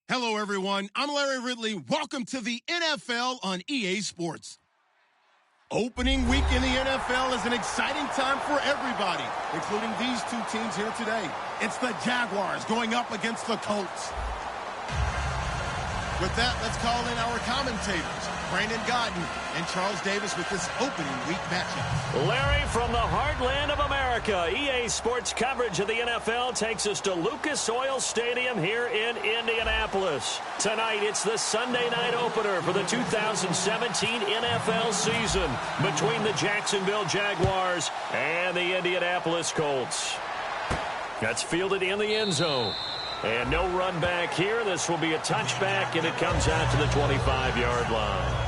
Hello, everyone. I'm Larry Ridley. Welcome to the NFL on EA Sports. Opening week in the NFL is an exciting time for everybody, including these two teams here today. It's the Jaguars going up against the Colts. With that, let's call in our commentators, Brandon Godden and Charles Davis, with this opening week matchup. Larry, from the heartland of America, EA Sports coverage of the NFL takes us to Lucas Oil Stadium here in Indianapolis. Tonight, it's the Sunday night opener for the 2017 NFL season between the Jacksonville Jaguars and the Indianapolis Colts. That's fielded in the end zone. And no run back here. This will be a touchback, and it comes out to the 25-yard line.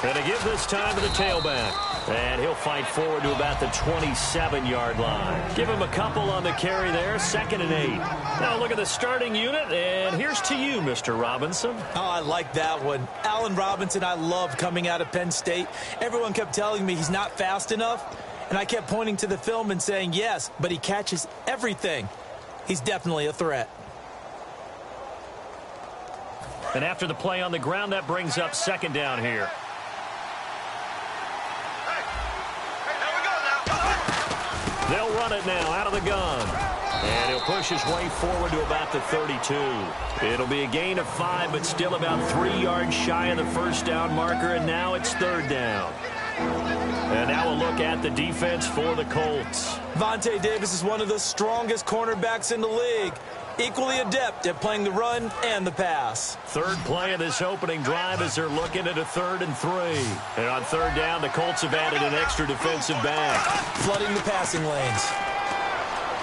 Going to give this time to the tailback. And he'll fight forward to about the 27-yard line. Give him a couple on the carry there, 2nd and 8. Now look at the starting unit, and here's to you, Mr. Robinson. Oh, I like that one. Allen Robinson, I love coming out of Penn State. Everyone kept telling me he's not fast enough, and I kept pointing to the film and saying, yes, but he catches everything. He's definitely a threat. And after the play on the ground, that brings up 2nd down here. They'll run it now out of the gun. And he'll push his way forward to about the 32. It'll be a gain of 5, but still about 3 yards shy of the first down marker, and now it's 3rd down. And now a look at the defense for the Colts. Vontae Davis is one of the strongest cornerbacks in the league. Equally adept at playing the run and the pass. Third play of this opening drive as they're looking at a 3rd and 3. And on 3rd down, the Colts have added an extra defensive back. Flooding the passing lanes.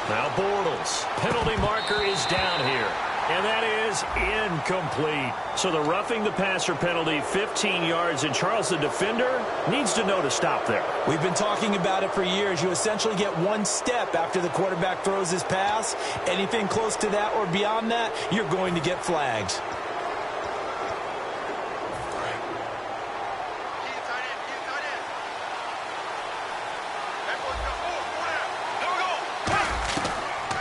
Now Bortles. Penalty marker is down here. And that is incomplete. So the roughing the passer penalty, 15 yards. And Charles, the defender, needs to know to stop there. We've been talking about it for years. You essentially get 1 step after the quarterback throws his pass. Anything close to that or beyond that, you're going to get flagged.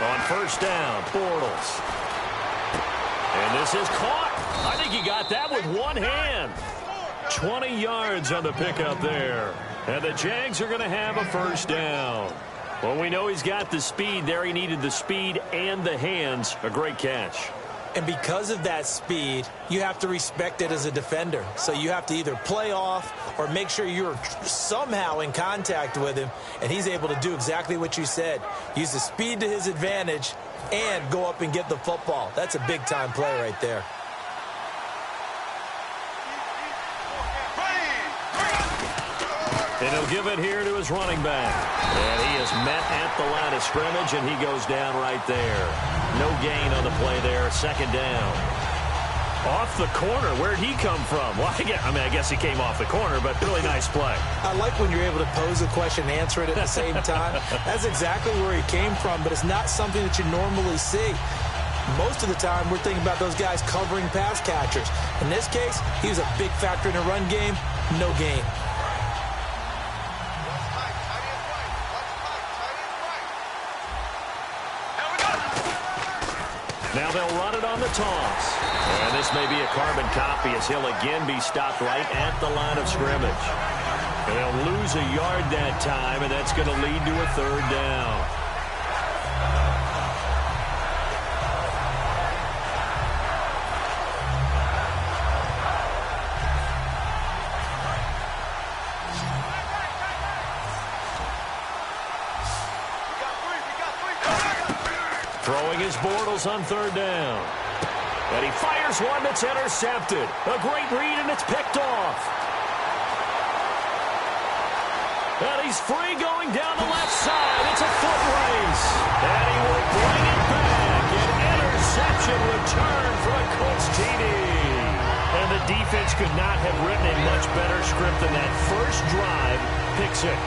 On 1st down, Bortles. And this is caught. I think he got that with one hand. 20 yards on the pickup there. And the Jags are going to have a 1st down. Well, we know he's got the speed there. He needed the speed and the hands. A great catch. And because of that speed, you have to respect it as a defender. So you have to either play off or make sure you're somehow in contact with him. And he's able to do exactly what you said. Use the speed to his advantage and go up and get the football. That's a big-time play right there. And he'll give it here to his running back. And he is met at the line of scrimmage, and he goes down right there. No gain on the play there. 2nd down. Off the corner. Where'd he come from? Well, I guess he came off the corner, but really nice play. I like when you're able to pose a question and answer it at the same time. That's exactly where he came from, but it's not something that you normally see. Most of the time, we're thinking about those guys covering pass catchers. In this case, he was a big factor in the run game. No gain. Now they'll run it on the toss. And this may be a carbon copy as he'll again be stopped right at the line of scrimmage. And they'll lose a yard that time, and that's going to lead to a 3rd down. Throwing his Bortles on 3rd down. And he fires one that's intercepted. A great read, and it's picked off. And he's free going down the left side. It's a foot race. And he will bring it back. An interception interception return for a Colts TD. And the defense could not have written a much better script than that first drive, pick six.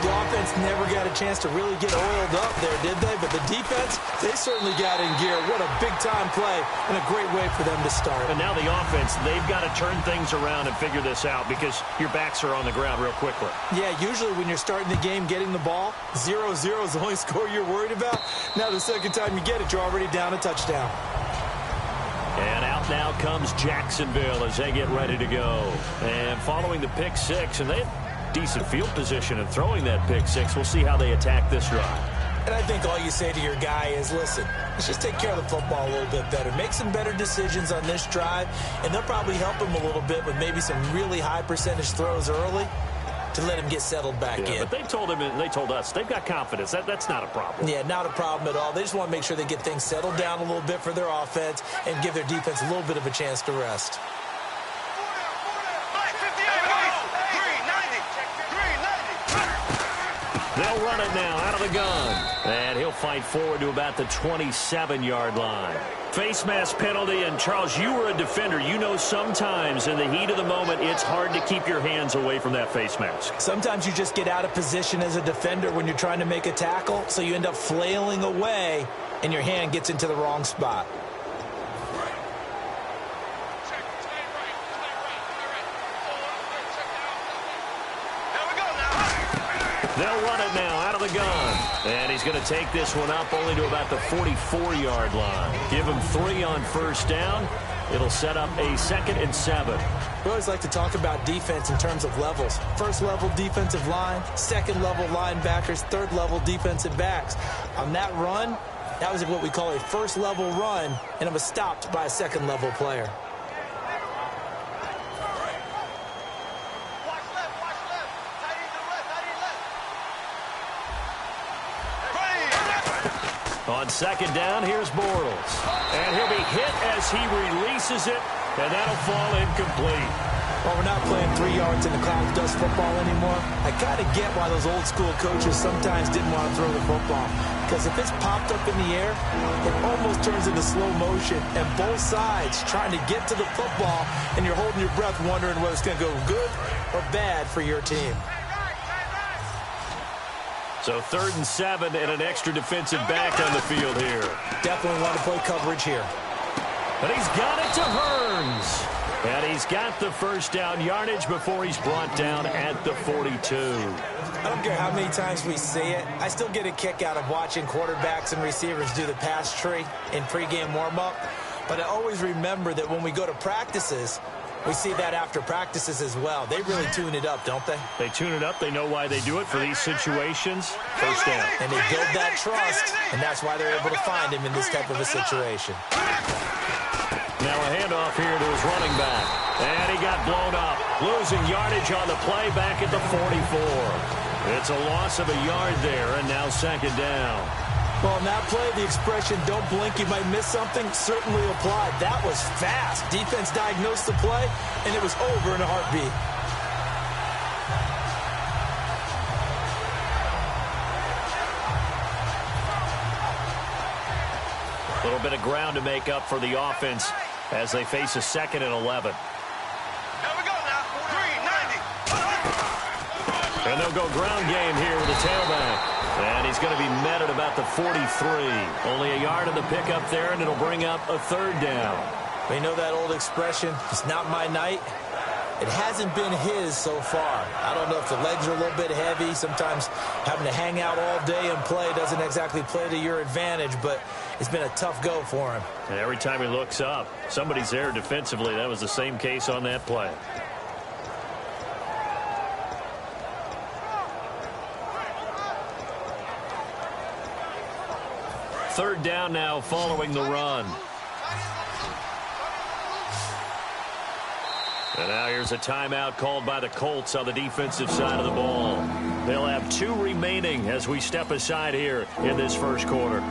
The offense never got a chance to really get oiled up there, did they? But the defense, they certainly got in gear. What a big-time play and a great way for them to start. And now the offense, they've got to turn things around and figure this out because your backs are on the ground real quickly. Yeah, usually when you're starting the game getting the ball, 0-0 is the only score you're worried about. Now the second time you get it, you're already down a touchdown. And out now comes Jacksonville as they get ready to go. And following the pick six, and they have decent field position and throwing that pick six. We'll see how they attack this drive. And I think all you say to your guy is, listen, let's just take care of the football a little bit better. Make some better decisions on this drive, and they'll probably help him a little bit with maybe some really high percentage throws early to let him get settled back in. But they told him and they told us they've got confidence. That's not a problem. Yeah, not a problem at all. They just want to make sure they get things settled down a little bit for their offense and give their defense a little bit of a chance to rest. They'll run it now out of the gun. And he'll fight forward to about the 27-yard line. Face mask penalty. And, Charles, you were a defender. You know sometimes in the heat of the moment it's hard to keep your hands away from that face mask. Sometimes you just get out of position as a defender when you're trying to make a tackle, so you end up flailing away, and your hand gets into the wrong spot. They'll run it now out of the gun. And he's going to take this one up only to about the 44-yard line. Give him 3 on first down. It'll set up a 2nd and 7. We always like to talk about defense in terms of levels. First level defensive line, second level linebackers, third level defensive backs. On that run, that was what we call a first level run, and it was stopped by a second level player. On second down, here's Bortles. And he'll be hit as he releases it, and that'll fall incomplete. Well, we're not playing 3 yards in the cloud dust football anymore. I kind of get why those old school coaches sometimes didn't want to throw the football. Because if it's popped up in the air, it almost turns into slow motion. And both sides trying to get to the football, and you're holding your breath wondering whether it's going to go good or bad for your team. So 3rd and 7 and an extra defensive back on the field here. Definitely want to play coverage here. But he's got it to Hearns. And he's got the first down yardage before he's brought down at the 42. I don't care how many times we see it. I still get a kick out of watching quarterbacks and receivers do the pass tree in pregame warm-up. But I always remember that when we go to practices, we see that after practices as well. They really tune it up, don't they? They tune it up. They know why they do it for these situations. First down. And they build that trust, and that's why they're able to find him in this type of a situation. Now a handoff here to his running back. And he got blown up. Losing yardage on the play back at the 44. It's a loss of a yard there, and now second down. Well, in that play, the expression, don't blink, you might miss something, certainly applied. That was fast. Defense diagnosed the play, and it was over in a heartbeat. A little bit of ground to make up for the offense as they face a 2nd and 11. And they'll go ground game here with the tailback. And he's going to be met at about the 43. Only a yard of the pickup there, and it'll bring up a 3rd down. You know that old expression, it's not my night? It hasn't been his so far. I don't know if the legs are a little bit heavy. Sometimes having to hang out all day and play doesn't exactly play to your advantage, but it's been a tough go for him. And every time he looks up, somebody's there defensively. That was the same case on that play. Third down now following the run. And now here's a timeout called by the Colts on the defensive side of the ball. They'll have 2 remaining as we step aside here in this first quarter.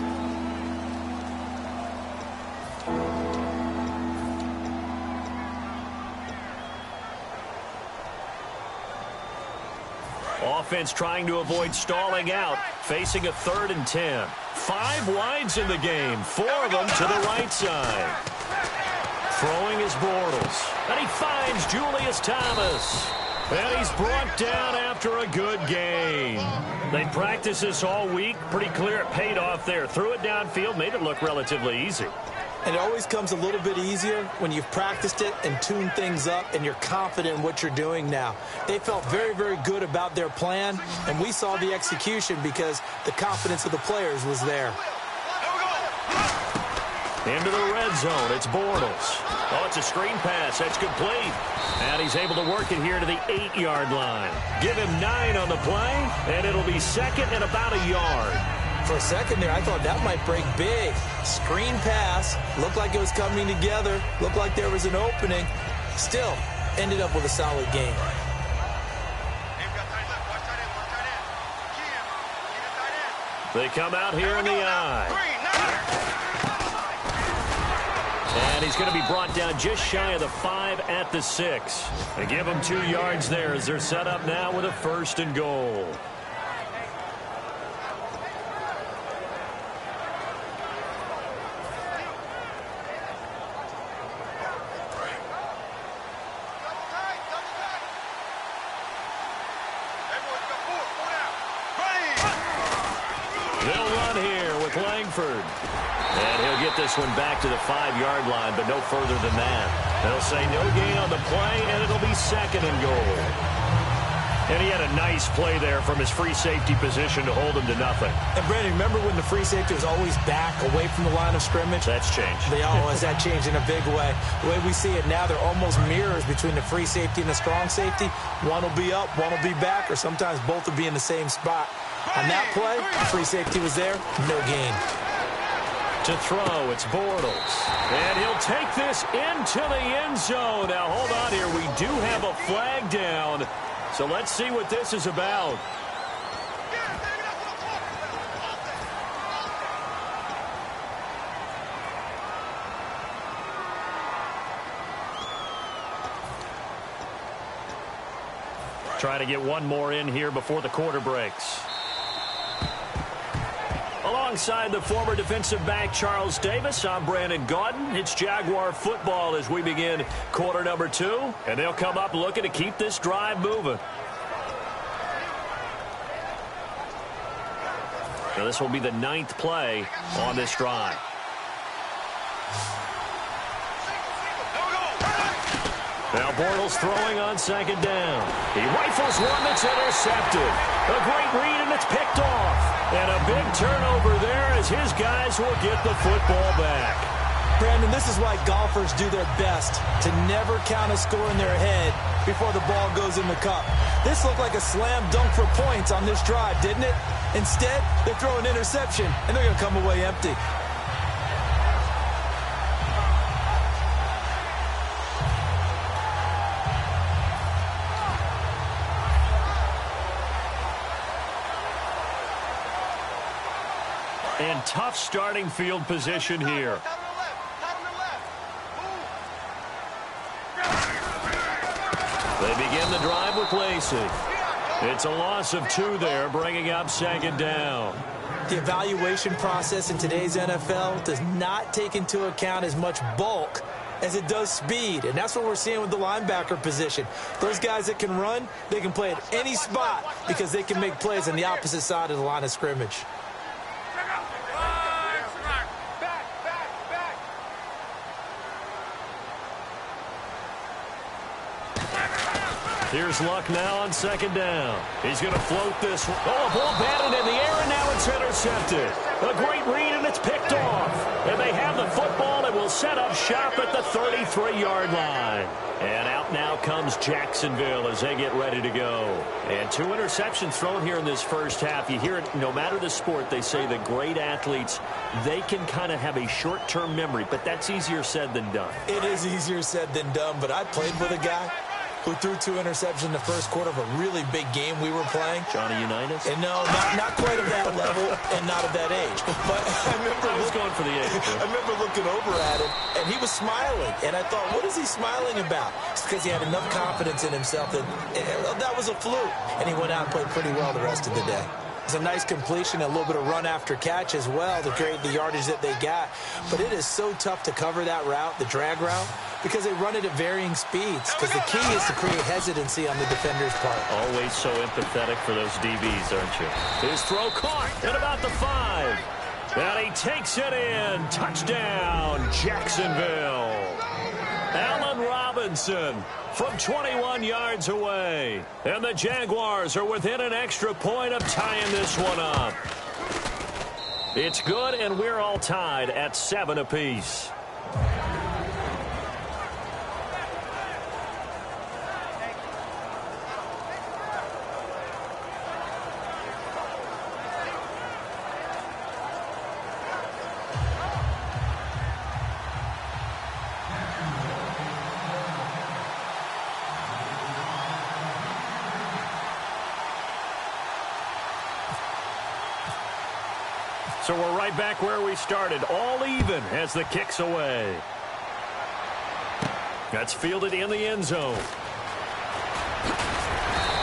Offense trying to avoid stalling out, facing a 3rd and 10. 5 wides in the game, 4 of them to the right side. Throwing is Bortles, and he finds Julius Thomas. And he's brought down after a good game. They practiced this all week. Pretty clear it paid off there. Threw it downfield, made it look relatively easy. And it always comes a little bit easier when you've practiced it and tuned things up and you're confident in what you're doing now. They felt very, very good about their plan, and we saw the execution because the confidence of the players was there. Into the red zone, it's Bortles. Oh, it's a screen pass. That's complete. And he's able to work it here to the 8-yard line. Give him 9 on the play, and it'll be 2nd and about a yard. For a second there, I thought that might break big. Screen pass. Looked like it was coming together. Looked like there was an opening. Still, ended up with a solid game. They come out here in the eye. And he's going to be brought down just shy of the 5 at the 6. They give him 2 yards there as they're set up now with a 1st and goal. They'll run here with Langford. And he'll get this one back to the 5-yard line, but no further than that. They'll say no gain on the play, and it'll be 2nd and goal. And he had a nice play there from his free safety position to hold him to nothing. And, Brandon, remember when the free safety was always back away from the line of scrimmage? That's changed. Has that changed in a big way? The way we see it now, they're almost mirrors between the free safety and the strong safety. One will be up, one will be back, or sometimes both will be in the same spot. On that play, free safety was there, no gain. To throw, it's Bortles. And he'll take this into the end zone. Now, hold on here. We do have a flag down. So let's see what this is about. Try to get one more in here before the quarter breaks. Alongside the former defensive back Charles Davis, I'm Brandon Gaudin. It's Jaguar football as we begin quarter number 2. And they'll come up looking to keep this drive moving. Now this will be the 9th play on this drive. Now Bortles throwing on 2nd down. He rifles one that's intercepted. A great read, and it's picked off. And a big turnover there as his guys will get the football back. Brandon, this is why golfers do their best to never count a score in their head before the ball goes in the cup. This looked like a slam dunk for points on this drive, didn't it? Instead, they throw an interception, and they're going to come away empty. And tough starting field position here. They begin the drive with Lacey. It's a loss of 2 there, bringing up 2nd down. The evaluation process in today's NFL does not take into account as much bulk as it does speed, and that's what we're seeing with the linebacker position. Those guys that can run, they can play at any spot because they can make plays on the opposite side of the line of scrimmage. Here's Luck now on 2nd down. He's going to float this one. Oh, a ball batted in the air, and now it's intercepted. A great read, and it's picked off. And they have the football and will set up shop at the 33-yard line. And out now comes Jacksonville as they get ready to go. And 2 interceptions thrown here in this first half. You hear it, no matter the sport, they say the great athletes, they can kind of have a short-term memory, but that's easier said than done. It is easier said than done, but I played with a guy who threw 2 interceptions in the first quarter of a really big game we were playing. Johnny Unitas? And no, not quite of that level and not of that age. But I was going for the age. I remember looking over at him, and he was smiling. And I thought, what is he smiling about? It's because he had enough confidence in himself that was a fluke. And he went out and played pretty well the rest of the day. It's a nice completion, a little bit of run after catch as well to create the yardage that they got. But it is so tough to cover that route, the drag route, because they run it at varying speeds. Because the key is to create hesitancy on the defender's part. Always so empathetic for those DBs, aren't you? His throw caught at about the 5. And he takes it in. Touchdown, Jacksonville. Allen Robinson from 21 yards away. And the Jaguars are within an extra point of tying this one up. It's good, and we're all tied at 7 apiece. So we're right back where we started, all even as the kick's away. That's fielded in the end zone.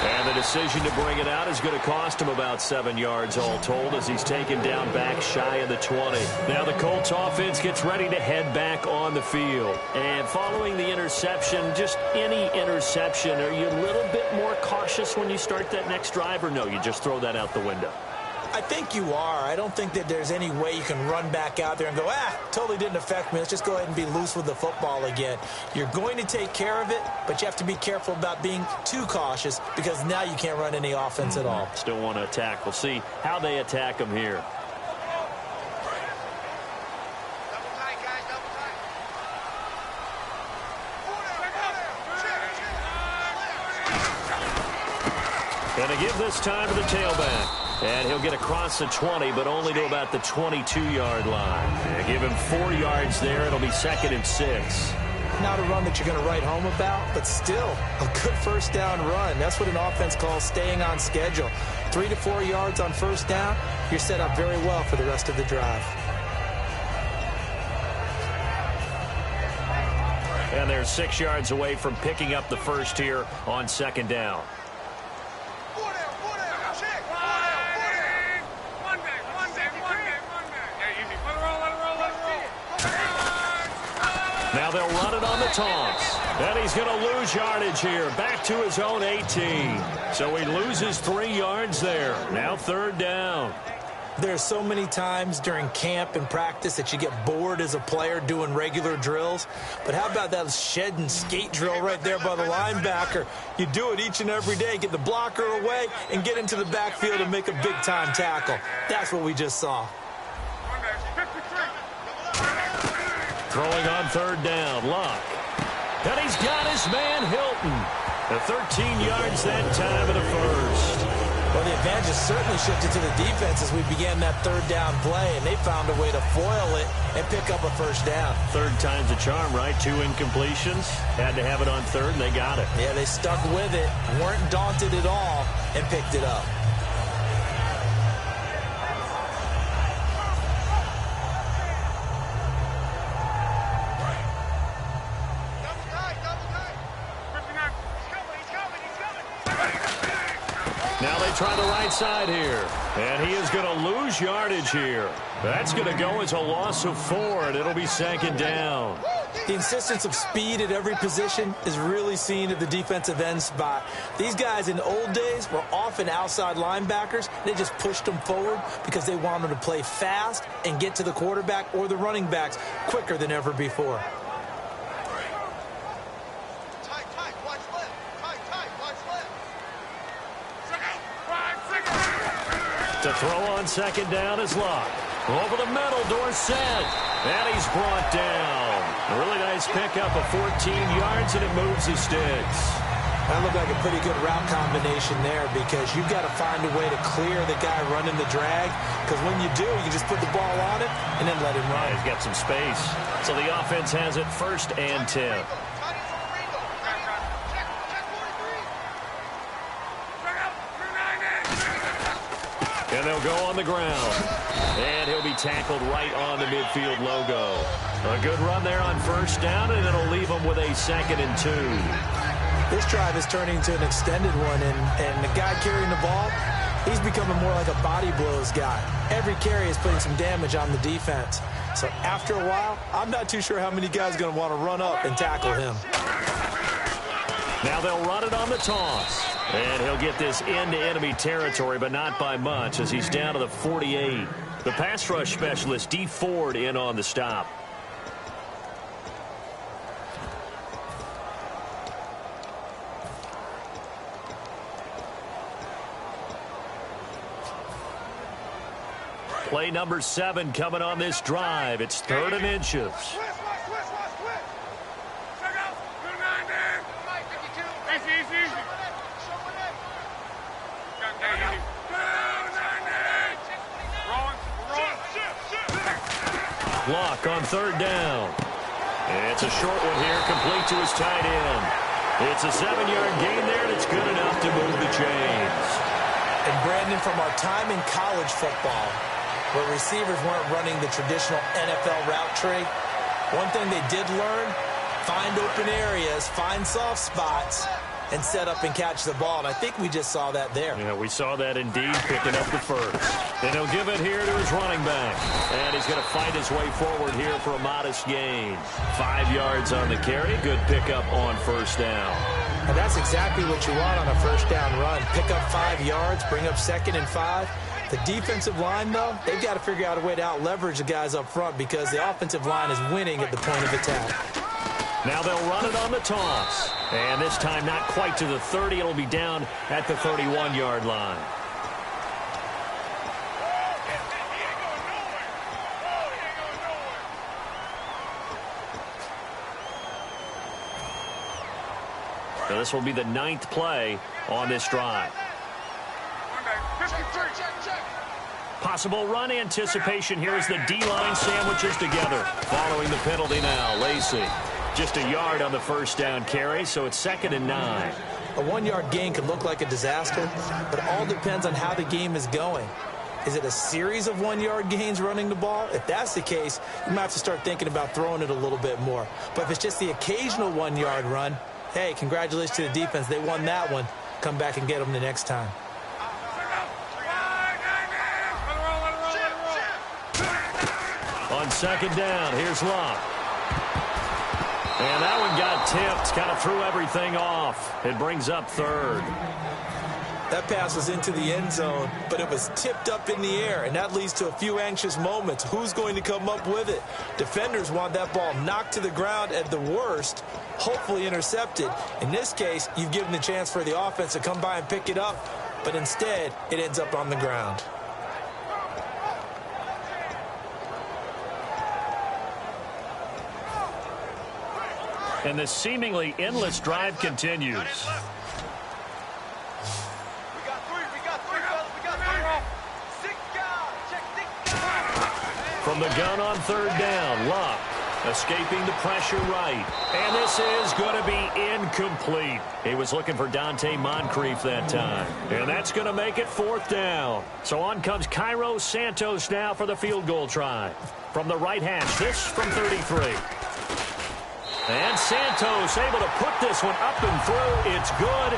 And the decision to bring it out is going to cost him about 7 yards all told as he's taken down back shy of the 20. Now the Colts offense gets ready to head back on the field. And following the interception, just any interception, are you a little bit more cautious when you start that next drive, or no, you just throw that out the window? I think you are. I don't think that there's any way you can run back out there and go, totally didn't affect me. Let's just go ahead and be loose with the football again. You're going to take care of it, but you have to be careful about being too cautious because now you can't run any offense at all. Still want to attack. We'll see how they attack him here. Going to give this time to the tailback. And he'll get across the 20, but only to about the 22-yard line. And give him 4 yards there. It'll be 2nd and 6. Not a run that you're going to write home about, but still a good first down run. That's what an offense calls staying on schedule. 3 to 4 yards on first down, you're set up very well for the rest of the drive. And they're 6 yards away from picking up the first here on 2nd down. Now they'll run it on the toss. And he's going to lose yardage here. Back to his own 18. So he loses 3 yards there. Now 3rd down. There's so many times during camp and practice that you get bored as a player doing regular drills. But how about that shed and skate drill right there by the linebacker? You do it each and every day. Get the blocker away and get into the backfield and make a big-time tackle. That's what we just saw. Throwing on 3rd down, Luck. And he's got his man, Hilton. The 13 yards that time in the first. Well, the advantage has certainly shifted to the defense as we began that 3rd down play, and they found a way to foil it and pick up a first down. 3rd time's a charm, right? 2 incompletions. Had to have it on 3rd, and they got it. Yeah, they stuck with it, weren't daunted at all, and picked it up. Now they try the right side here. And he is going to lose yardage here. That's going to go as a loss of 4, and it'll be 2nd down. The insistence of speed at every position is really seen at the defensive end spot. These guys in the old days were often outside linebackers. They just pushed them forward because they wanted to play fast and get to the quarterback or the running backs quicker than ever before. To throw on 2nd down is Luck. Over the middle, Dorsett. And he's brought down. A really nice pickup of 14 yards, and it moves the sticks. That looked like a pretty good route combination there because you've got to find a way to clear the guy running the drag. Because when you do, you just put the ball on it and then let him run. Yeah, he's got some space. So the offense has it 1st and 10. And they'll go on the ground. And he'll be tackled right on the midfield logo. A good run there on first down, and it'll leave them with a 2nd and 2. This drive is turning into an extended one, and the guy carrying the ball, he's becoming more like a body blows guy. Every carry is putting some damage on the defense. So after a while, I'm not too sure how many guys are going to want to run up and tackle him. Now they'll run it on the toss. And he'll get this into enemy territory, but not by much, as he's down to the 48. The pass rush specialist, D. Ford, in on the stop. Play number 7 coming on this drive. It's 3rd and inches. Block on 3rd down. It's a short one here, complete to his tight end. It's a 7-yard gain there, and it's good enough to move the chains. And Brandon, from our time in college football, where receivers weren't running the traditional NFL route tree, one thing they did learn, find open areas, find soft spots, and set up and catch the ball. And I think we just saw that there. Yeah, we saw that indeed, picking up the first. And he'll give it here to his running back. And he's going to fight his way forward here for a modest gain. 5 yards on the carry. Good pickup on first down. And that's exactly what you want on a first down run. Pick up 5 yards, bring up 2nd and 5. The defensive line, though, they've got to figure out a way to out-leverage the guys up front because the offensive line is winning at the point of attack. Now they'll run it on the toss. And this time not quite to the 30. It'll be down at the 31-yard line. So this will be the 9th play on this drive. Possible run anticipation here as the D-line sandwiches together. Following the penalty now, Lacey. Just a yard on the first down carry, so it's 2nd and 9. A 1-yard gain could look like a disaster, but it all depends on how the game is going. Is it a series of 1-yard gains running the ball? If that's the case, you might have to start thinking about throwing it a little bit more. But if it's just the occasional 1-yard run, hey, congratulations to the defense. They won that one. Come back and get them the next time. On 2nd down, here's Locke. And that one got tipped, kind of threw everything off. It brings up 3rd. That pass was into the end zone, but it was tipped up in the air, and that leads to a few anxious moments. Who's going to come up with it? Defenders want that ball knocked to the ground at the worst, hopefully intercepted. In this case, you've given the chance for the offense to come by and pick it up, but instead, it ends up on the ground. And the seemingly endless drive continues. From the gun on 3rd down, Locke escaping the pressure right. And this is going to be incomplete. He was looking for Dante Moncrief that time. And that's going to make it 4th down. So on comes Cairo Santos now for the field goal try. From the right hash, this from 33. And Santos able to put this one up and through. It's good.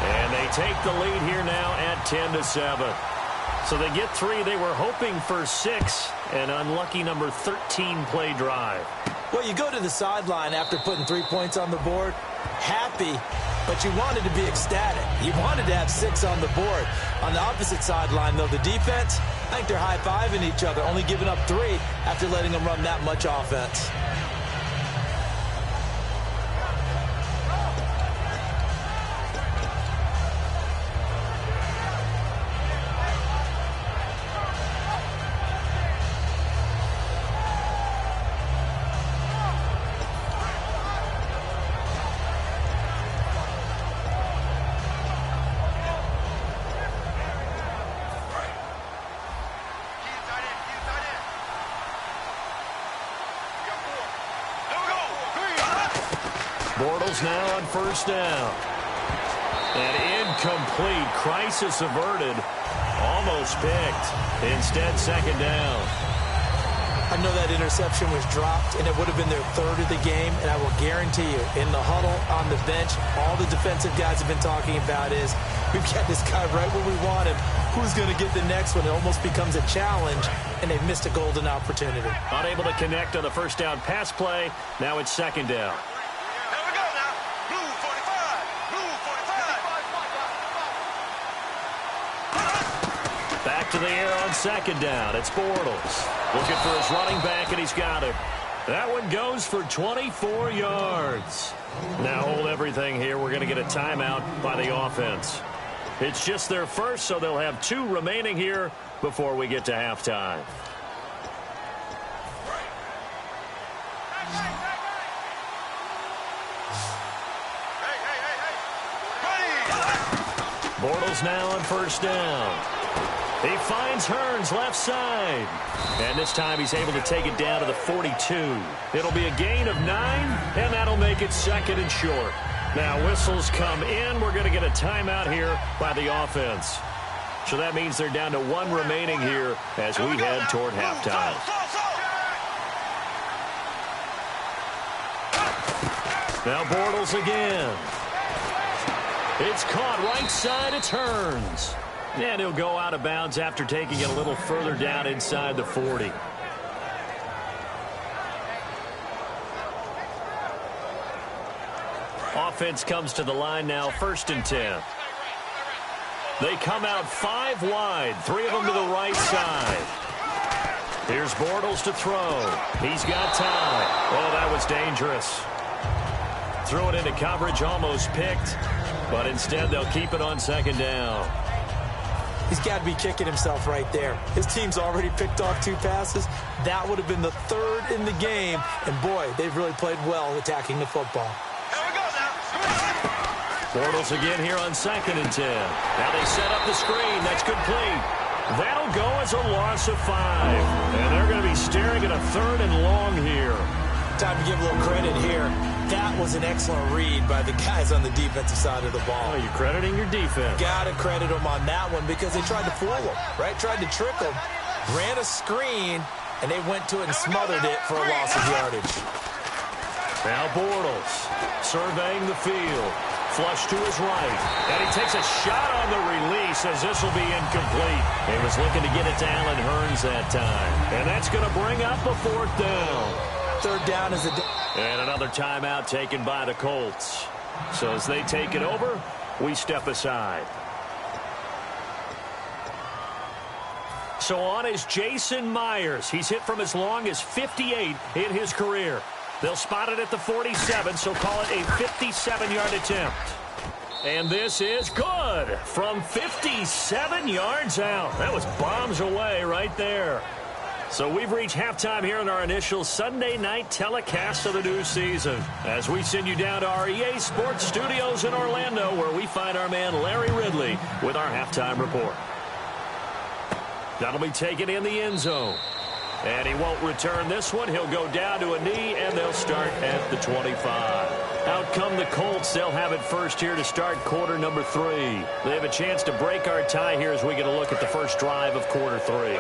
And they take the lead here now at 10-7. So they get 3. They were hoping for 6. An unlucky number 13 play drive. Well, you go to the sideline after putting 3 points on the board, happy, but you wanted to be ecstatic. You wanted to have 6 on the board. On the opposite sideline, though, the defense, I think they're high-fiving each other, only giving up 3 after letting them run that much offense. Bortles now on first down. And incomplete. Crisis averted. almost picked. Instead, second down. I know that interception was dropped, and it would have been their third of the game, and I will guarantee you, in the huddle, on the bench, all the defensive guys have been talking about is, we've got this guy right where we want him. Who's going to get the next one? It almost becomes a challenge, and they've missed a golden opportunity. Unable to connect on the first down pass play. Now it's second down. Here we go now. Blue 45. Blue 45. Back to the air on second down. It's Bortles. Looking for his running back, and he's got it. That one goes for 24 yards. Now hold everything here. We're going to get a timeout by the offense. It's just their first, so they'll have 2 remaining here before we get to halftime. Bortles now on first down. He finds Hearns left side. And this time he's able to take it down to the 42. It'll be a gain of 9, and that'll make it second and short. Now whistles come in. We're going to get a timeout here by the offense. So that means they're down to 1 remaining here as we head toward halftime. Now Bortles again. It's caught right side. It's Hearns. And he'll go out of bounds after taking it a little further down inside the 40. Offense comes to the line now, 1st and 10. They come out 5 wide, 3 of them to the right side. Here's Bortles to throw. He's got time. Oh, that was dangerous. Threw it into coverage, almost picked, but instead they'll keep it on second down. He's got to be kicking himself right there. His team's already picked off 2 passes. That would have been the 3rd in the game. And, boy, they've really played well attacking the football. Bortles again here on 2nd and 10. Now they set up the screen. That's complete. That'll go as a loss of 5. And they're going to be staring at a 3rd and long here. Time to give a little credit here. That was an excellent read by the guys on the defensive side of the ball. Oh, you're crediting your defense. Got to credit them on that one because they tried to fool them, right? Tried to trick them, ran a screen, and they went to it and smothered it for a loss of yardage. Now Bortles surveying the field. Flush to his right. And he takes a shot on the release as this will be incomplete. He was looking to get it to Allen Hearns that time. And that's going to bring up a 4th down. 3rd down is a... And another timeout taken by the Colts. So as they take it over, we step aside. So on is Jason Myers. He's hit from as long as 58 in his career. They'll spot it at the 47, so call it a 57-yard attempt. And this is good from 57 yards out. That was bombs away right there. So we've reached halftime here in our initial Sunday night telecast of the new season as we send you down to our EA Sports Studios in Orlando where we find our man Larry Ridley with our halftime report. That'll be taken in the end zone. And he won't return this one. He'll go down to a knee, and they'll start at the 25. Out come the Colts. They'll have it first here to start quarter number 3. They have a chance to break our tie here as we get a look at the first drive of quarter 3.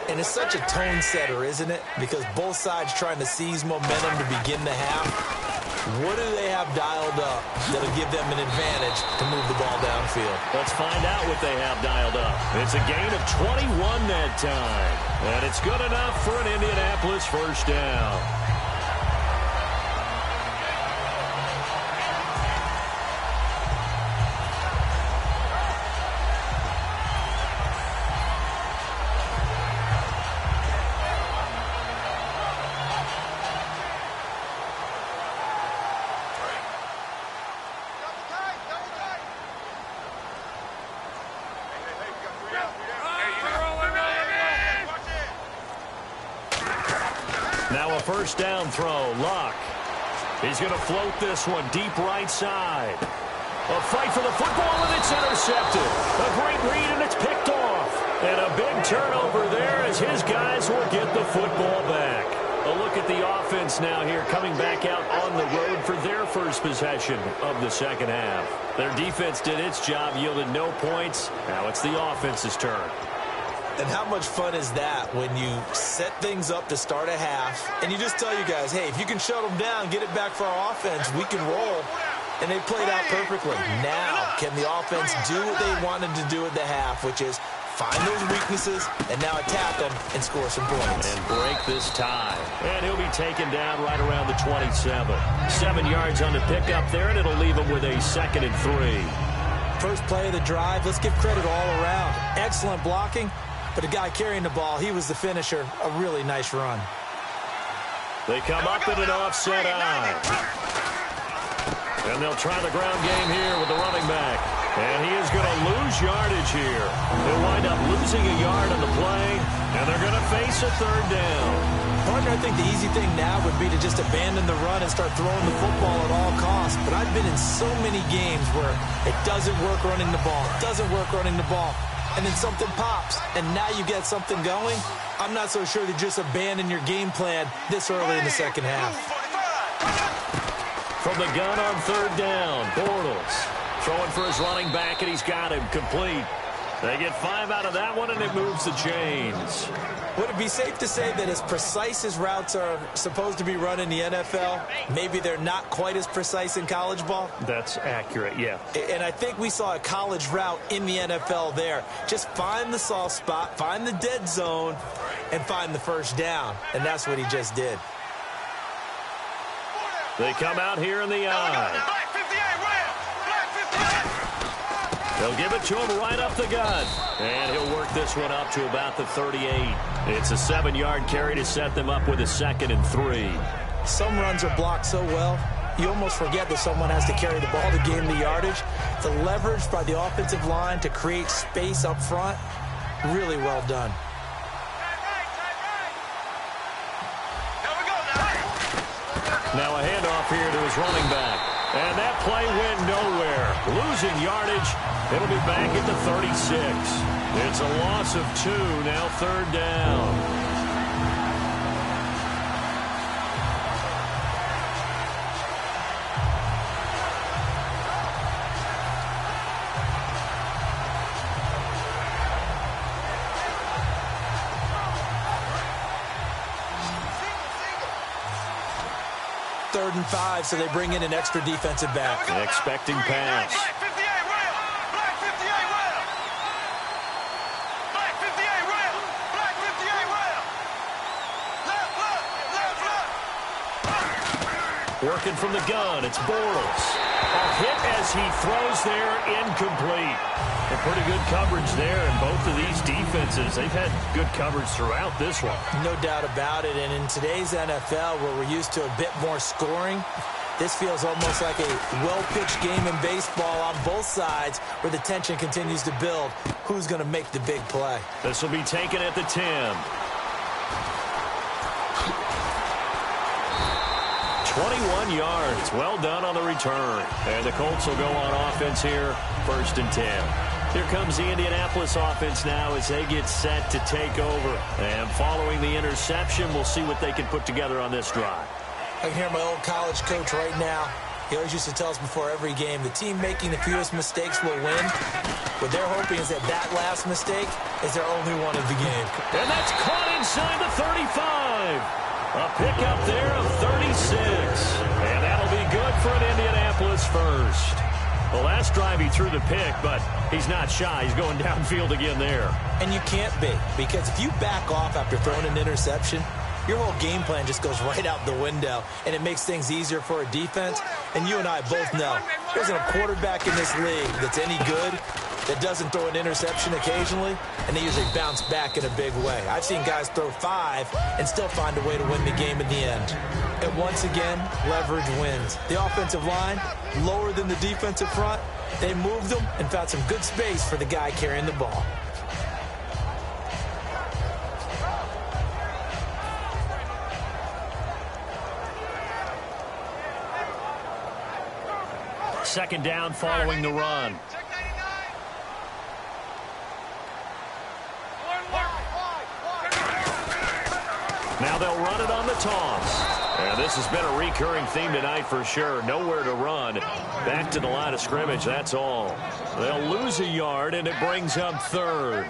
And it's such a tone setter, isn't it? Because both sides trying to seize momentum to begin the half. What do they have dialed up that'll give them an advantage to move the ball downfield? Let's find out what they have dialed up. It's a gain of 21 that time. And it's good enough for an Indianapolis first down. Now a first down throw. Luck. He's going to float this one deep right side. A fight for the football, and it's intercepted. A great read, and it's picked off. And a big turnover there as his guys will get the football back. A look at the offense now here, coming back out on the road for their first possession of the second half. Their defense did its job, yielded no points. Now it's the offense's turn. And how much fun is that when you set things up to start a half and you just tell you guys, hey, if you can shut them down, get it back for our offense, we can roll. And they played out perfectly. Now, can the offense do what they wanted to do at the half, which is find those weaknesses and now attack them and score some points. And break this tie. And he'll be taken down right around the 27. 7 yards on the pickup there, and it'll leave him with a 2nd and 3. First play of the drive, let's give credit all around. Excellent blocking, but the guy carrying the ball, he was the finisher. A really nice run. They come up in an offset eye. And they'll try the ground game here with the running back. And he is going to lose yardage here. He'll wind up losing a yard on the play, and they're going to face a 3rd down. Partner, I think the easy thing now would be to just abandon the run and start throwing the football at all costs. But I've been in so many games where it doesn't work running the ball. It doesn't work running the ball. And then something pops, and now you get something going. I'm not so sure to just abandon your game plan this early in the second half. From the gun on 3rd down, Bortles throwing for his running back, and he's got him complete. They get 5 out of that one, and it moves the chains. Would it be safe to say that as precise as routes are supposed to be run in the NFL, maybe they're not quite as precise in college ball? That's accurate, yeah. And I think we saw a college route in the NFL there. Just find the soft spot, find the dead zone, and find the 1st down. And that's what he just did. They come out here in the eye. They'll give it to him right up the gut. And he'll work this one up to about the 38. It's a 7-yard carry to set them up with a 2nd and 3. Some runs are blocked so well, you almost forget that someone has to carry the ball to gain the yardage. The leverage by the offensive line to create space up front, really well done. Now a handoff here to his running back. And that play went nowhere. Losing yardage. It'll be back at the 36. It's a loss of 2, now 3rd down. Third and 5, so they bring in an extra defensive back. Expecting pass. Working from the gun, it's Bortles. A hit as he throws there, incomplete. A pretty good coverage there, and both of these defenses, they've had good coverage throughout this one. No doubt about it, and in today's NFL, where we're used to a bit more scoring, this feels almost like a well-pitched game in baseball on both sides, where the tension continues to build. Who's going to make the big play? This will be taken at the 10. 21 yards. Well done on the return. And the Colts will go on offense here, 1st and 10. Here comes the Indianapolis offense now as they get set to take over. And following the interception, we'll see what they can put together on this drive. I can hear my old college coach right now. He always used to tell us before every game, the team making the fewest mistakes will win. What they're hoping is that that last mistake is their only one of the game. And that's caught inside the 35. A pickup there of 36. And that'll be good for an Indianapolis first. The last drive he threw the pick, but he's not shy. He's going downfield again there. And you can't be, because if you back off after throwing an interception, your whole game plan just goes right out the window, and it makes things easier for a defense. And you and I both know there isn't a quarterback in this league that's any good that doesn't throw an interception occasionally, and they usually bounce back in a big way. I've seen guys throw 5 and still find a way to win the game in the end. And once again, leverage wins. The offensive line, lower than the defensive front, they moved them and found some good space for the guy carrying the ball. Second down following the run. Now they'll run it on the toss. And this has been a recurring theme tonight for sure. Nowhere to run. Back to the line of scrimmage, that's all. They'll lose a yard, and it brings up third.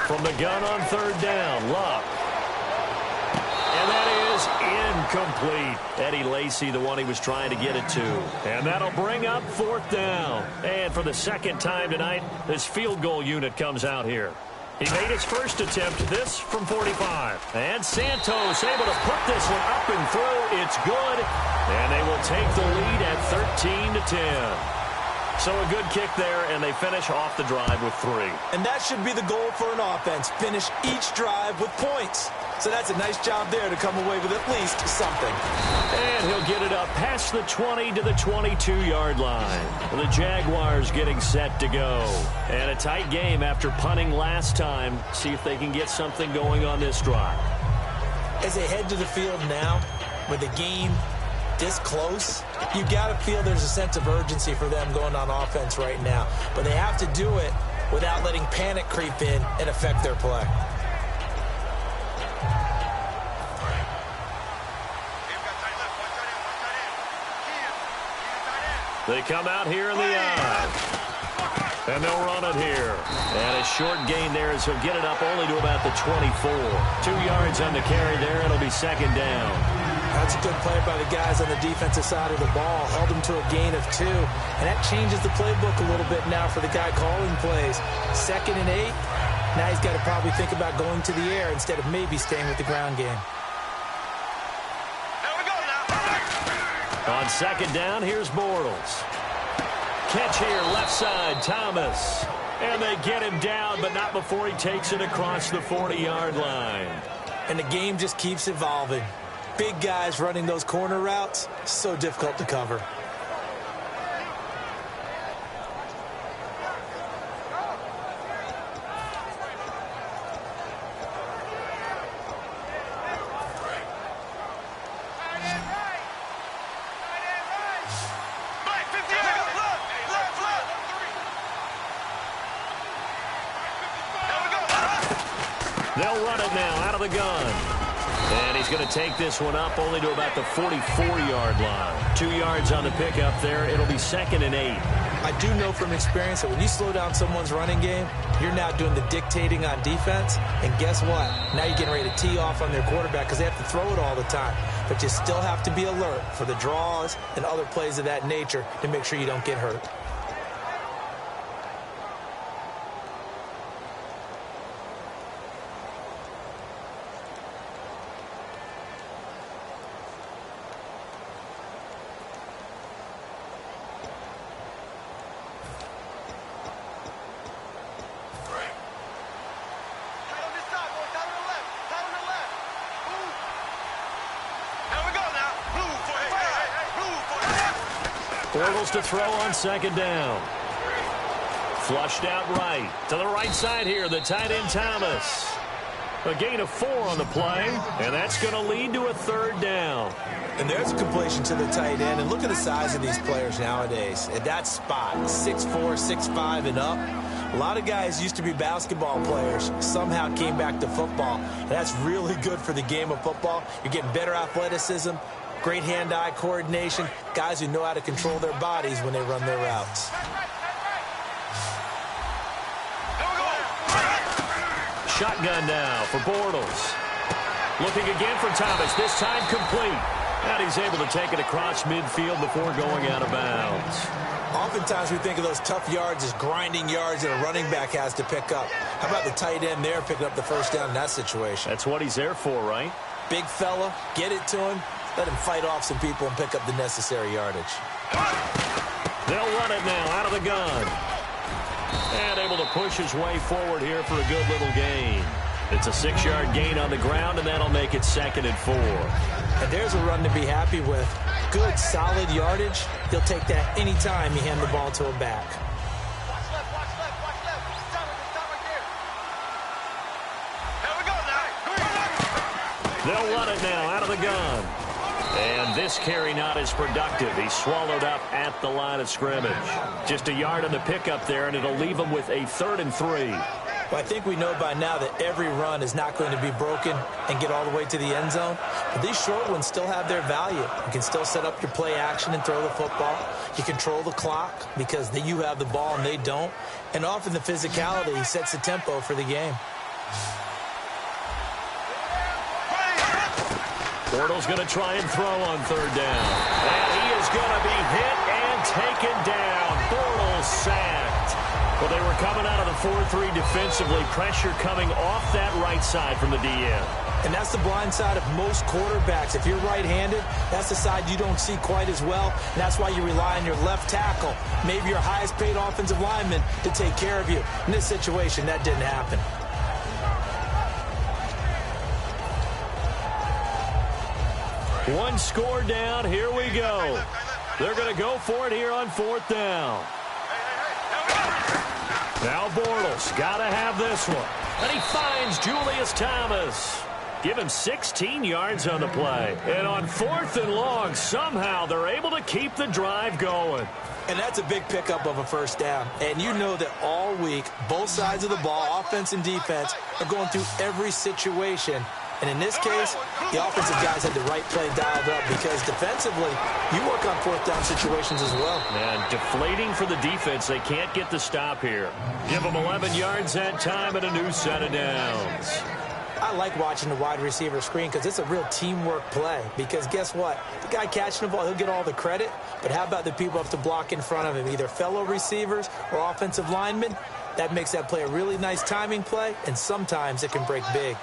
From the gun on third down, Luck. And that is incomplete. Eddie Lacy, the one he was trying to get it to. And that'll bring up fourth down. And for the second time tonight, this field goal unit comes out here. He made his first attempt, this from 45. And Santos able to put this one up and through. It's good. And they will take the lead at 13-10. So a good kick there, and they finish off the drive with 3. And that should be the goal for an offense. Finish each drive with points. So that's a nice job there to come away with at least something. And he'll get it up past the 20 to the 22-yard line. The Jaguars getting set to go. And a tight game after punting last time. See if they can get something going on this drive. As they head to the field now, with the game this close, you got to feel there's a sense of urgency for them going on offense right now. But they have to do it without letting panic creep in and affect their play. They come out here in the eye. And they'll run it here. And a short gain there as he'll get it up only to about the 24. 2 yards on the carry there. It'll be second down. That's a good play by the guys on the defensive side of the ball. Held them to a gain of 2. And that changes the playbook a little bit now for the guy calling plays. 2nd and 8. Now he's got to probably think about going to the air instead of maybe staying with the ground game. There we go now. On second down, here's Bortles. Catch here, left side, Thomas. And they get him down, but not before he takes it across the 40-yard line. And the game just keeps evolving. Big guys running those corner routes, so difficult to cover. They'll run it now out of the gun. And he's going to take this one up only to about the 44-yard line. 2 yards on the pickup there. It'll be 2nd and 8. I do know from experience that when you slow down someone's running game, you're now doing the dictating on defense. And guess what? Now you're getting ready to tee off on their quarterback because they have to throw it all the time. But you still have to be alert for the draws and other plays of that nature to make sure you don't get hurt. Bortles to throw on second down. Flushed out right. To the right side here, the tight end Thomas. A gain of 4 on the play, and that's going to lead to a third down. And there's a completion to the tight end. And look at the size of these players nowadays. At that spot, 6'4", 6'5", and up. A lot of guys used to be basketball players, somehow came back to football. And that's really good for the game of football. You're getting better athleticism, great hand-eye coordination, guys who know how to control their bodies when they run their routes. Shotgun now for Bortles. Looking again for Thomas, this time complete. And he's able to take it across midfield before going out of bounds. Oftentimes we think of those tough yards as grinding yards that a running back has to pick up. How about the tight end there picking up the first down in that situation? That's what he's there for, right? Big fella, get it to him, let him fight off some people and pick up the necessary yardage. They'll run it now out of the gun. And able to push his way forward here for a good little gain. It's a 6-yard gain on the ground, and that'll make it 2nd and 4. And there's a run to be happy with. Good, solid yardage. He'll take that anytime you hand the ball to a back. They'll run it now out of the gun. And this carry not as productive. He's swallowed up at the line of scrimmage. Just a yard on the pickup there, and it'll leave him with a 3rd and 3. Well, I think we know by now that every run is not going to be broken and get all the way to the end zone. But these short ones still have their value. You can still set up your play action and throw the football. You control the clock because you have the ball and they don't. And often the physicality sets the tempo for the game. Bortles going to try and throw on 3rd down. And he is going to be hit and taken down. Bortles sacked. Well, they were coming out of the 4-3 defensively. Pressure coming off that right side from the DN. And that's the blind side of most quarterbacks. If you're right-handed, that's the side you don't see quite as well. And that's why you rely on your left tackle, maybe your highest-paid offensive lineman, to take care of you. In this situation, that didn't happen. One score down. Here we go. They're going to go for it here on 4th down. Now Bortles got to have this one. And he finds Julius Thomas. Give him 16 yards on the play. And on 4th and long, somehow they're able to keep the drive going. And that's a big pickup of a 1st down. And you know that all week, both sides of the ball, offense and defense, are going through every situation. And in this case, the offensive guys had the right play dialed up because defensively, you work on 4th down situations as well. And deflating for the defense. They can't get the stop here. Give them 11 yards that time and a new set of downs. I like watching the wide receiver screen because it's a real teamwork play. Because guess what? The guy catching the ball, he'll get all the credit. But how about the people have to block in front of him, either fellow receivers or offensive linemen? That makes that play a really nice timing play, and sometimes it can break big.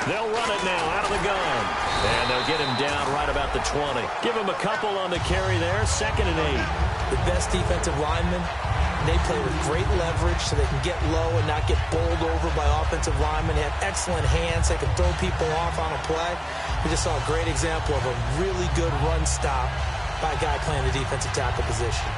They'll run it now out of the gun. And they'll get him down right about the 20. Give him a couple on the carry there. 2nd and 8. The best defensive linemen, they play with great leverage so they can get low and not get bowled over by offensive linemen. They have excellent hands. They can throw people off on a play. We just saw a great example of a really good run stop by a guy playing the defensive tackle position.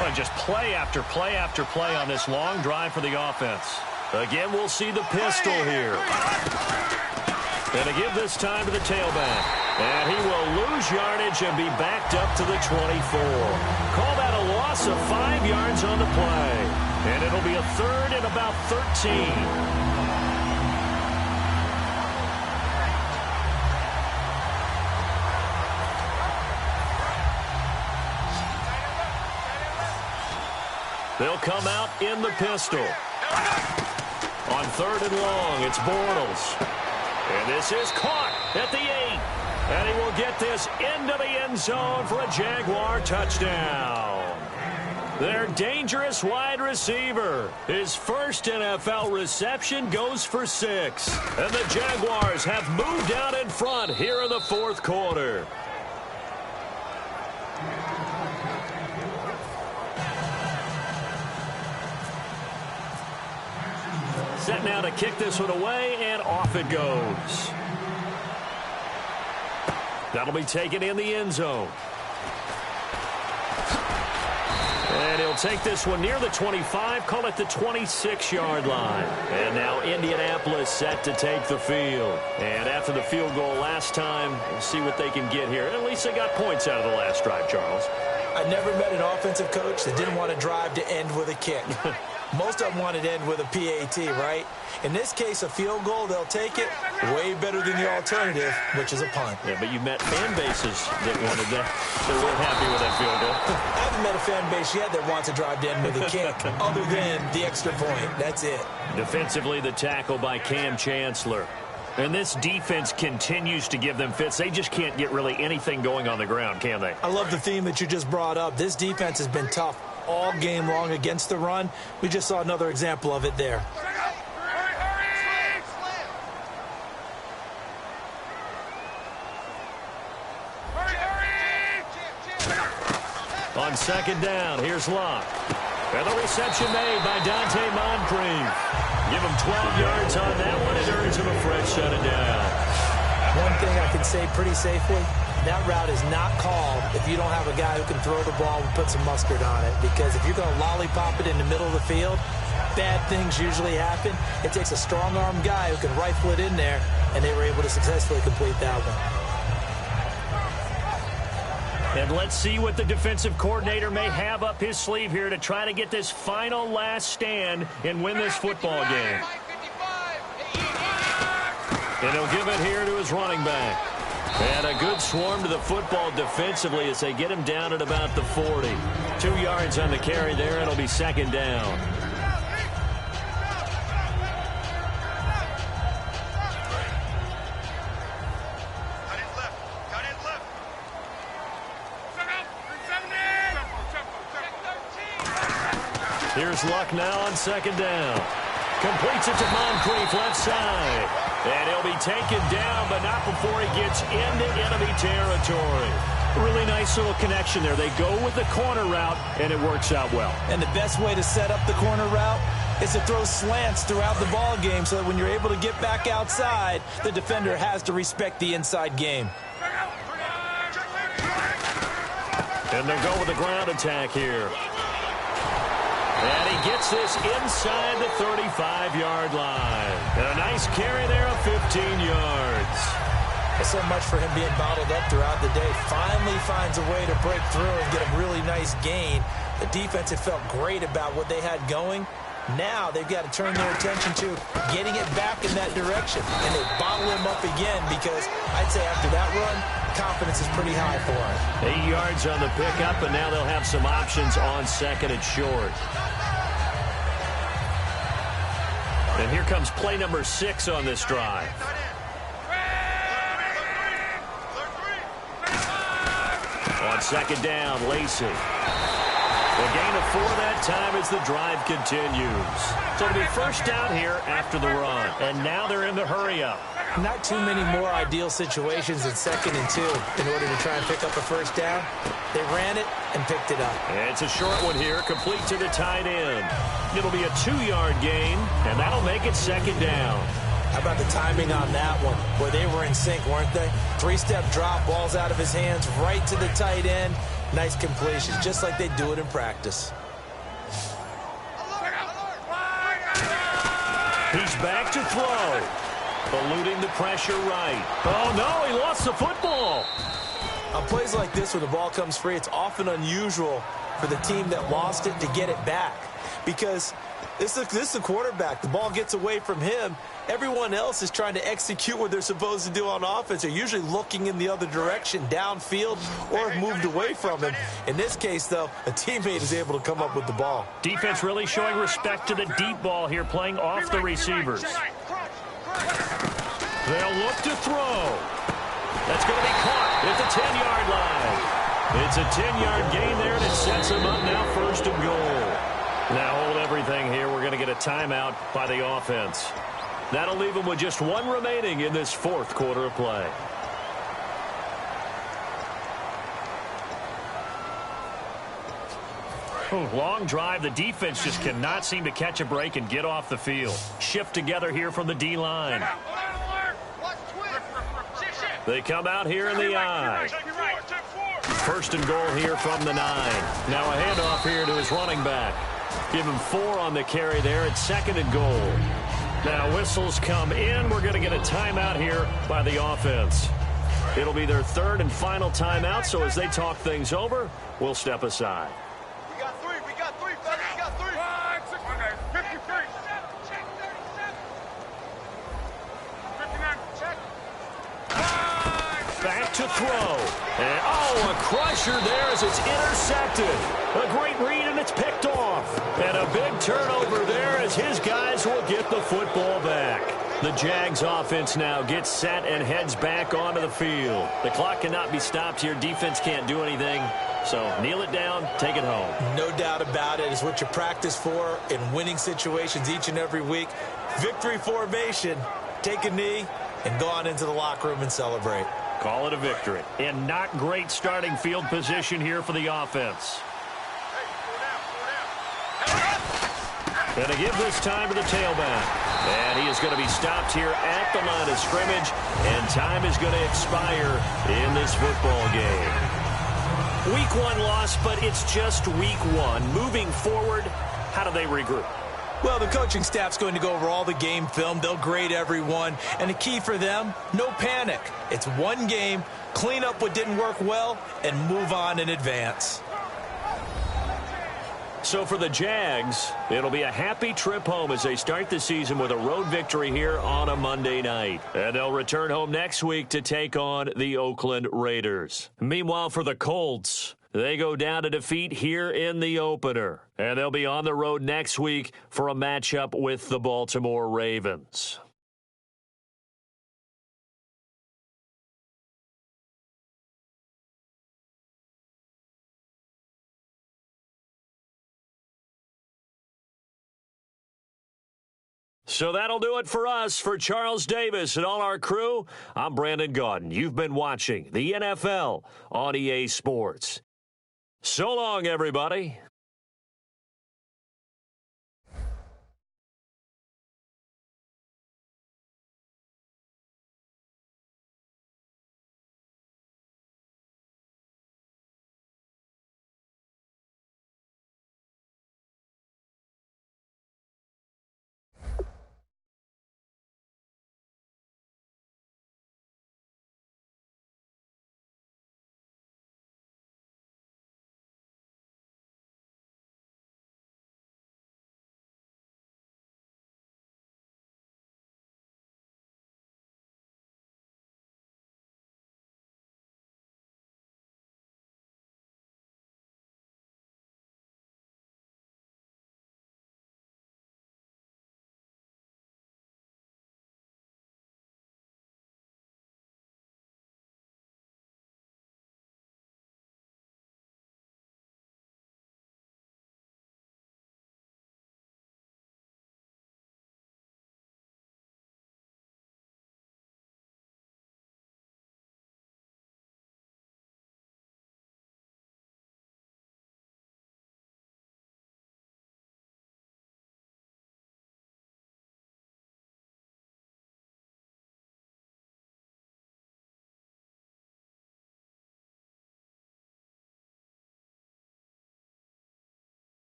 Well, just play after play after play on this long drive for the offense. Again, we'll see the pistol here. And to give this time to the tailback. And he will lose yardage and be backed up to the 24. Call that a loss of 5 yards on the play. And it'll be a 3rd and about 13. They'll come out in the pistol. On 3rd and long, it's Bortles. And this is caught at the 8. And he will get this into the end zone for a Jaguar touchdown. Their dangerous wide receiver. His first NFL reception goes for 6. And the Jaguars have moved out in front here in the 4th quarter. Set now to kick this one away, and off it goes. That'll be taken in the end zone. And he'll take this one near the 25, call it the 26-yard line. And now Indianapolis set to take the field. And after the field goal last time, we'll see what they can get here. At least they got points out of the last drive, Charles. I never met an offensive coach that didn't want to drive to end with a kick. Most of them wanted to end with a PAT, right? In this case, a field goal, they'll take it. Way better than the alternative, which is a punt. Yeah, but you've met fan bases that wanted that. They weren't happy with that field goal. I haven't met a fan base yet that wants to drive to end with a kick, other than the extra point. That's it. Defensively, the tackle by Cam Chancellor. And this defense continues to give them fits. They just can't get really anything going on the ground, can they? I love the theme that you just brought up. This defense has been tough all game long against the run. We just saw another example of it there. On second down, here's Luck. And the reception made by Dante Moncrief. Give him 12 yards on that one. It earns him a fresh set of down. One thing I can say pretty safely, that route is not called if you don't have a guy who can throw the ball and put some mustard on it. Because if you're going to lollipop it in the middle of the field, bad things usually happen. It takes a strong-armed guy who can rifle it in there, and they were able to successfully complete that one. And let's see what the defensive coordinator may have up his sleeve here to try to get this final last stand and win this football game. And he'll give it here to his running back. And a good swarm to the football defensively as they get him down at about the 40. 2 yards on the carry there, and it'll be second down. Here's Luck now on second down. Completes it to Moncrief left side. And he'll be taken down, but not before he gets into enemy territory. Really nice little connection there. They go with the corner route, and it works out well. And the best way to set up the corner route is to throw slants throughout the ball game so that when you're able to get back outside, the defender has to respect the inside game. And they'll go with the ground attack here. And he gets this inside the 35-yard line. And a nice carry there of 15 yards. So much for him being bottled up throughout the day. Finally finds a way to break through and get a really nice gain. The defense had felt great about what they had going. Now they've got to turn their attention to getting it back in that direction. And they bottle him up again because I'd say after that run, confidence is pretty high for him. 8 yards on the pickup, and now they'll have some options on second and short. And here comes play number 6 on this drive. On second down, Lacey. The gain of 4 that time as the drive continues. So it'll be first down here after the run. And now they're in the hurry-up. Not too many more ideal situations than second and 2 in order to try and pick up a first down. They ran it and picked it up. And it's a short one here, complete to the tight end. It'll be a 2-yard gain, and that'll make it second down. How about the timing on that one, where they were in sync, weren't they? 3-step drop, ball's out of his hands, right to the tight end. Nice completion, just like they do it in practice. He's back to throw. Eluding the pressure right. Oh, no, he lost the football. On plays like this, where the ball comes free, it's often unusual for the team that lost it to get it back. Because this is the quarterback. The ball gets away from him. Everyone else is trying to execute what they're supposed to do on offense. They're usually looking in the other direction, downfield, or have moved away from him. In this case, though, a teammate is able to come up with the ball. Defense really showing respect to the deep ball here, playing off the receivers. They'll look to throw. That's going to be caught at the 10-yard line. It's a 10-yard gain there, and it sets them up now first and goal. Now hold everything here. We're going to get a timeout by the offense. That'll leave them with just 1 remaining in this 4th quarter of play. Long drive. The defense just cannot seem to catch a break and get off the field. Shift together here from the D-line. They come out here in the I. First and goal here from the 9. Now a handoff here to his running back. Give him 4 on the carry there. It's second and goal. Now whistles come in. We're going to get a timeout here by the offense. It'll be their 3rd and final timeout, so as they talk things over, we'll step aside. We got 3, fellas, we got 3. 53. Check 37. 59, check. Back to throw. And, oh, a crusher there as it's intercepted. A great read, and it's picked off. And a big turnover there as his guys will get the football back. The Jags offense now gets set and heads back onto the field. The clock cannot be stopped here. Defense can't do anything. So kneel it down, take it home. No doubt about it. It's what you practice for in winning situations each and every week. Victory formation. Take a knee and go on into the locker room and celebrate. Call it a victory. And not great starting field position here for the offense. And to give this time to the tailback. And he is going to be stopped here at the line of scrimmage. And time is going to expire in this football game. Week 1 loss, but it's just week 1. Moving forward, how do they regroup? Well, the coaching staff's going to go over all the game film. They'll grade everyone. And the key for them, no panic. It's one game, clean up what didn't work well, and move on in advance. So for the Jags, it'll be a happy trip home as they start the season with a road victory here on a Monday night. And they'll return home next week to take on the Oakland Raiders. Meanwhile, for the Colts, they go down to defeat here in the opener. And they'll be on the road next week for a matchup with the Baltimore Ravens. So that'll do it for us. For Charles Davis and all our crew, I'm Brandon Gaudin. You've been watching the NFL on EA Sports. So long, everybody.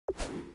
it.